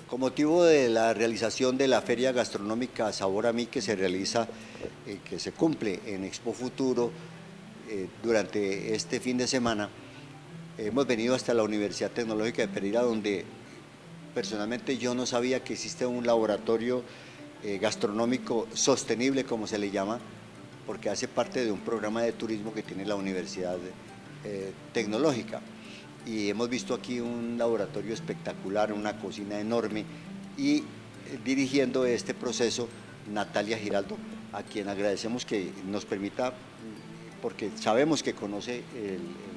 Con motivo de la realización de la Feria Gastronómica Sabor a Mí que se realiza, que se cumple en Expo Futuro durante este fin de semana, hemos venido hasta la Universidad Tecnológica de Pereira, donde personalmente yo no sabía que existe un laboratorio gastronómico sostenible, como se le llama, porque hace parte de un programa de turismo que tiene la Universidad Tecnológica. Y hemos visto aquí un laboratorio espectacular, una cocina enorme y dirigiendo este proceso Natalia Giraldo, a quien agradecemos que nos permita, porque sabemos que conoce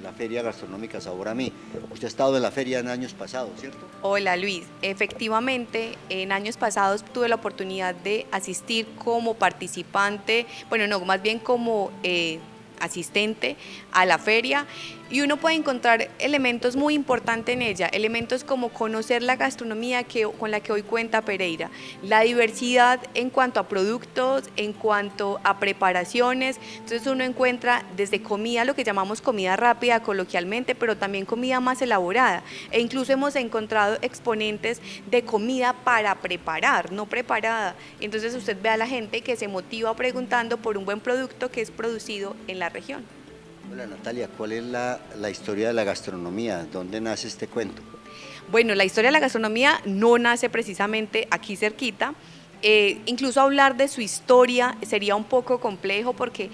la Feria Gastronómica Sabor a Mí. Usted ha estado en la feria en años pasados, ¿cierto? Hola Luis, efectivamente en años pasados tuve la oportunidad de asistir como participante, bueno no, más bien como asistente a la feria, y uno puede encontrar elementos muy importantes en ella, elementos como conocer la gastronomía con la que hoy cuenta Pereira, la diversidad en cuanto a productos, en cuanto a preparaciones. Entonces uno encuentra desde comida, lo que llamamos comida rápida coloquialmente, pero también comida más elaborada, e incluso hemos encontrado exponentes de comida para preparar, no preparada. Entonces usted ve a la gente que se motiva preguntando por un buen producto que es producido en la región. Hola Natalia, ¿cuál es la historia de la gastronomía? ¿Dónde nace este cuento? Bueno, la historia de la gastronomía no nace precisamente aquí cerquita. Incluso hablar de su historia sería un poco complejo porque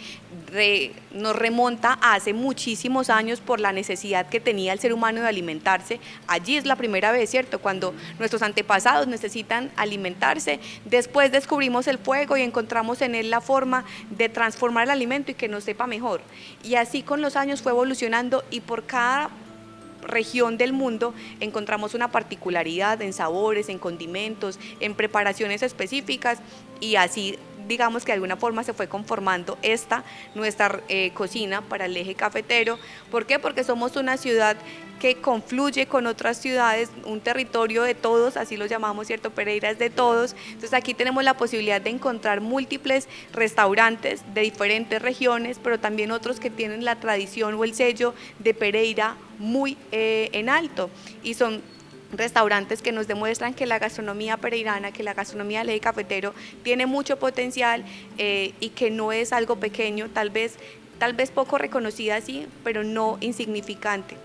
nos remonta a hace muchísimos años por la necesidad que tenía el ser humano de alimentarse. Allí es la primera vez, ¿cierto? Cuando nuestros antepasados necesitan alimentarse, después descubrimos el fuego y encontramos en él la forma de transformar el alimento y que nos sepa mejor. Y así con los años fue evolucionando, y por cada región del mundo encontramos una particularidad en sabores, en condimentos, en preparaciones específicas, y así digamos que de alguna forma se fue conformando nuestra cocina para el eje cafetero. ¿Por qué? Porque somos una ciudad que confluye con otras ciudades, un territorio de todos, así lo llamamos, ¿cierto? Pereira es de todos. Entonces aquí tenemos la posibilidad de encontrar múltiples restaurantes de diferentes regiones, pero también otros que tienen la tradición o el sello de Pereira muy en alto, y son restaurantes que nos demuestran que la gastronomía pereirana, que la gastronomía del eje cafetero tiene mucho potencial, y que no es algo pequeño, tal vez poco reconocida, sí, pero no insignificante.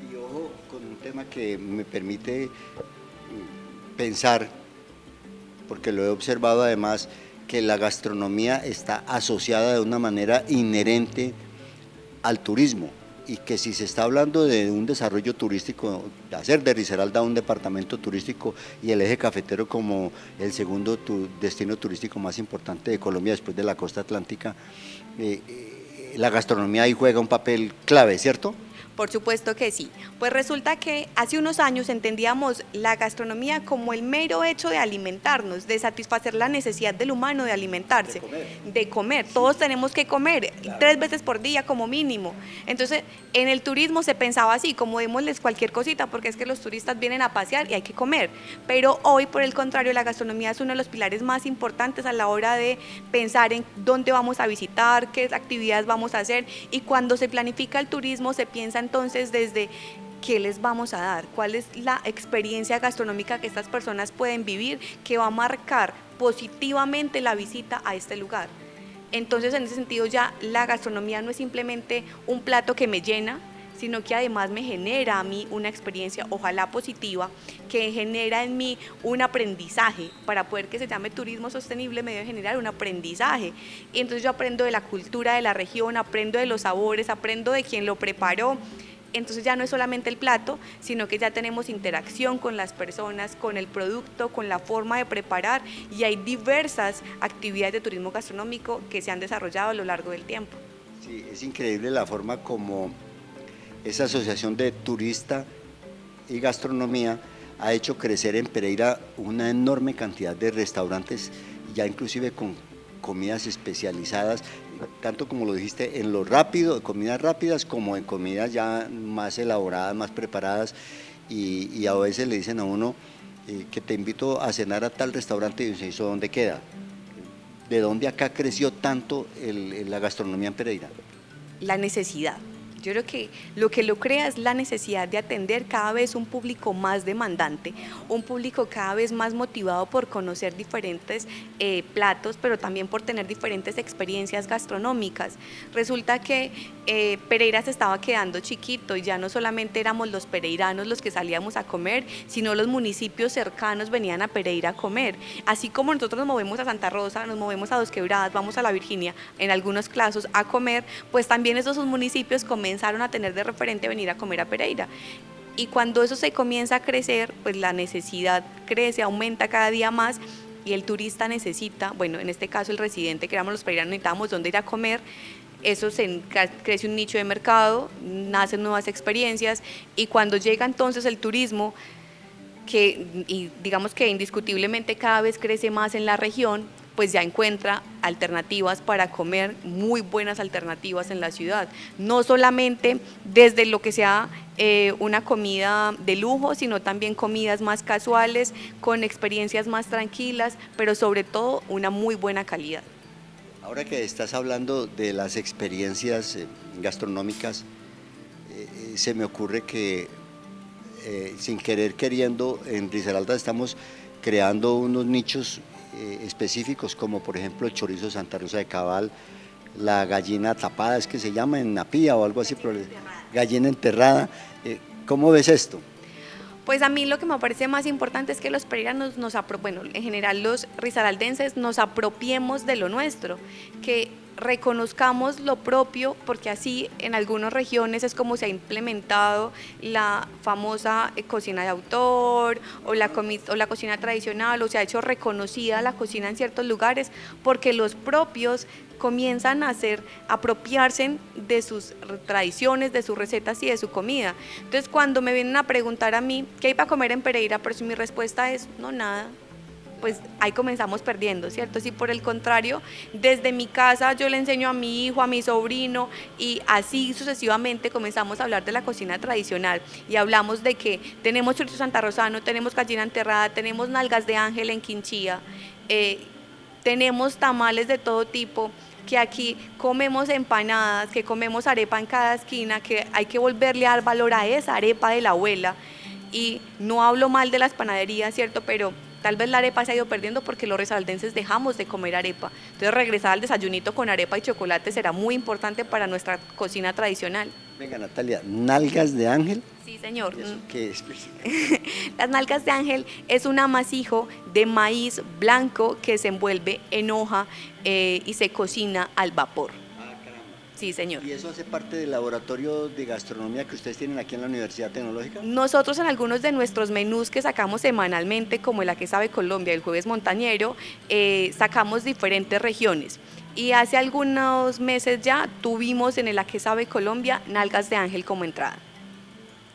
Y ojo con un tema que me permite pensar, porque lo he observado además, que la gastronomía está asociada de una manera inherente al turismo, y que si se está hablando de un desarrollo turístico, de hacer de Risaralda un departamento turístico y el eje cafetero como el segundo destino turístico más importante de Colombia después de la costa atlántica, la gastronomía ahí juega un papel clave, ¿cierto? Por supuesto que sí. Pues resulta que hace unos años entendíamos la gastronomía como el mero hecho de alimentarnos, de satisfacer la necesidad del humano de alimentarse, de comer. Todos tenemos que comer, claro, 3 veces por día como mínimo. Entonces, en el turismo se pensaba así, como démosles cualquier cosita, porque es que los turistas vienen a pasear y hay que comer. Pero hoy, por el contrario, la gastronomía es uno de los pilares más importantes a la hora de pensar en dónde vamos a visitar, qué actividades vamos a hacer, y cuando se planifica el turismo se piensa entonces desde qué les vamos a dar, cuál es la experiencia gastronómica que estas personas pueden vivir, que va a marcar positivamente la visita a este lugar. Entonces, en ese sentido, ya la gastronomía no es simplemente un plato que me llena, sino que además me genera a mí una experiencia, ojalá positiva, que genera en mí un aprendizaje. Para poder que se llame turismo sostenible me debe generar un aprendizaje, y entonces yo aprendo de la cultura de la región, aprendo de los sabores, aprendo de quien lo preparó. Entonces ya no es solamente el plato, sino que ya tenemos interacción con las personas, con el producto, con la forma de preparar, y hay diversas actividades de turismo gastronómico que se han desarrollado a lo largo del tiempo. Sí, es increíble la forma como esa asociación de turista y gastronomía ha hecho crecer en Pereira una enorme cantidad de restaurantes, ya inclusive con comidas especializadas, tanto como lo dijiste, en lo rápido, comidas rápidas, como en comidas ya más elaboradas, más preparadas, y a veces le dicen a uno que te invito a cenar a tal restaurante, y dice, ¿eso dónde queda? ¿De dónde acá creció tanto la gastronomía en Pereira? La necesidad. Yo creo que lo crea es la necesidad de atender cada vez un público más demandante, un público cada vez más motivado por conocer diferentes platos, pero también por tener diferentes experiencias gastronómicas. Resulta que Pereira se estaba quedando chiquito y ya no solamente éramos los pereiranos los que salíamos a comer, sino los municipios cercanos venían a Pereira a comer. Así como nosotros nos movemos a Santa Rosa, nos movemos a Dos Quebradas, vamos a la Virginia, en algunos casos a comer, pues también esos municipios comenzaron a tener de referente venir a comer a Pereira. Y cuando eso se comienza a crecer, pues la necesidad crece, aumenta cada día más y el turista necesita, bueno, en este caso el residente, que éramos los pereiranos, necesitábamos dónde ir a comer. Eso crece un nicho de mercado, nacen nuevas experiencias y cuando llega entonces el turismo, y digamos que indiscutiblemente cada vez crece más en la región, pues ya encuentra alternativas para comer, muy buenas alternativas en la ciudad. No solamente desde lo que sea una comida de lujo, sino también comidas más casuales, con experiencias más tranquilas, pero sobre todo una muy buena calidad. Ahora que estás hablando de las experiencias gastronómicas, se me ocurre que sin querer queriendo en Risaralda estamos creando unos nichos específicos, como por ejemplo el chorizo Santa Rosa de Cabal, la gallina tapada, es que se llama en Napía o algo así, pero gallina enterrada. ¿Cómo ves esto? Pues a mí lo que me parece más importante es que los pereiranos bueno, en general los risaraldenses nos apropiemos de lo nuestro, que reconozcamos lo propio, porque así en algunas regiones es como se ha implementado la famosa cocina de autor o la cocina tradicional, o se ha hecho reconocida la cocina en ciertos lugares, porque los propios comienzan a apropiarse de sus tradiciones, de sus recetas y de su comida. Entonces cuando me vienen a preguntar a mí, ¿qué hay para comer en Pereira? Pero si mi respuesta es, no, nada, pues ahí comenzamos perdiendo, ¿cierto? Si por el contrario, desde mi casa yo le enseño a mi hijo, a mi sobrino y así sucesivamente comenzamos a hablar de la cocina tradicional y hablamos de que tenemos chorizo santarrosano, tenemos gallina enterrada, tenemos nalgas de ángel en Quinchía, tenemos tamales de todo tipo, que aquí comemos empanadas, que comemos arepa en cada esquina, que hay que volverle a dar valor a esa arepa de la abuela. Y no hablo mal de las panaderías, ¿cierto? Pero tal vez la arepa se ha ido perdiendo porque los risaraldenses dejamos de comer arepa. Entonces regresar al desayunito con arepa y chocolate será muy importante para nuestra cocina tradicional. Venga, Natalia, ¿nalgas de ángel? Sí, señor. ¿Eso qué es? Las nalgas de ángel es un amasijo de maíz blanco que se envuelve en hoja y se cocina al vapor. Ah, caramba. Sí, señor. ¿Y eso hace parte del laboratorio de gastronomía que ustedes tienen aquí en la Universidad Tecnológica? Nosotros en algunos de nuestros menús que sacamos semanalmente, como el A que sabe Colombia, el jueves montañero, sacamos diferentes regiones. Y hace algunos meses ya tuvimos en el A que sabe Colombia nalgas de ángel como entrada.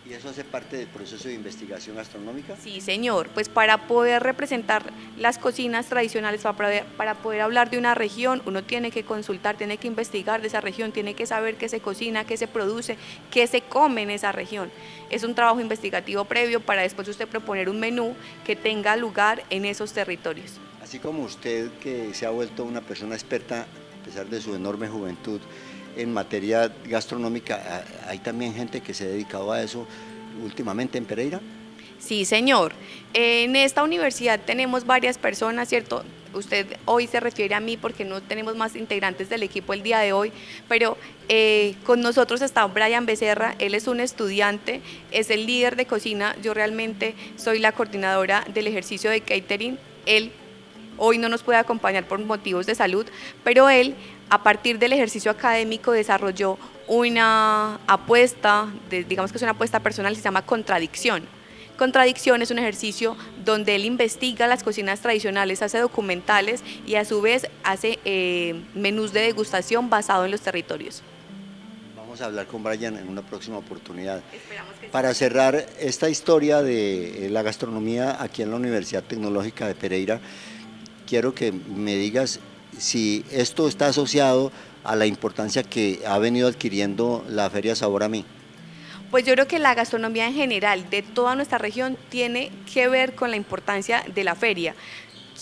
¿Y eso hace parte del proceso de investigación gastronómica? Sí, señor, pues para poder representar las cocinas tradicionales, para poder hablar de una región, uno tiene que consultar, tiene que investigar de esa región, tiene que saber qué se cocina, qué se produce, qué se come en esa región. Es un trabajo investigativo previo para después usted proponer un menú que tenga lugar en esos territorios. Así como usted, que se ha vuelto una persona experta, a pesar de su enorme juventud, en materia gastronómica, ¿hay también gente que se ha dedicado a eso últimamente en Pereira? Sí, señor. En esta universidad tenemos varias personas, ¿cierto? Usted hoy se refiere a mí porque no tenemos más integrantes del equipo el día de hoy, pero con nosotros está Brian Becerra, él es un estudiante, es el líder de cocina, yo realmente soy la coordinadora del ejercicio de catering, él hoy no nos puede acompañar por motivos de salud, pero él a partir del ejercicio académico desarrolló una apuesta, digamos que es una apuesta personal, se llama Contradicción. Contradicción es un ejercicio donde él investiga las cocinas tradicionales, hace documentales y a su vez hace menús de degustación basado en los territorios. Vamos a hablar con Brian en una próxima oportunidad. Esperamos que Para cerrar esta historia de la gastronomía aquí en la Universidad Tecnológica de Pereira, quiero que me digas si esto está asociado a la importancia que ha venido adquiriendo la Feria Sabor a Mí. Pues yo creo que la gastronomía en general de toda nuestra región tiene que ver con la importancia de la feria.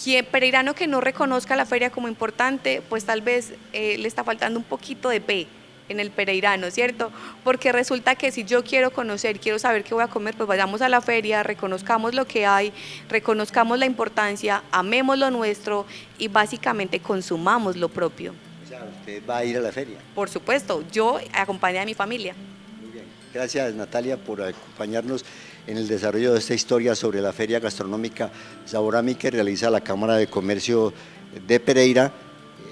Quien pereirano que no reconozca la feria como importante, pues tal vez le está faltando un poquito de P en el pereirano, ¿cierto? Porque resulta que si yo quiero conocer, quiero saber qué voy a comer, pues vayamos a la feria, reconozcamos lo que hay, reconozcamos la importancia, amemos lo nuestro y básicamente consumamos lo propio. O sea, usted va a ir a la feria. Por supuesto, yo acompañada de mi familia. Muy bien. Gracias, Natalia, por acompañarnos en el desarrollo de esta historia sobre la Feria Gastronómica Sabor a Mí que realiza la Cámara de Comercio de Pereira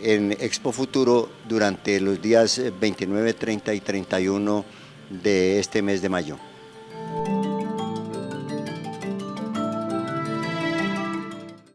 en Expo Futuro durante los días 29, 30 y 31 de este mes de mayo.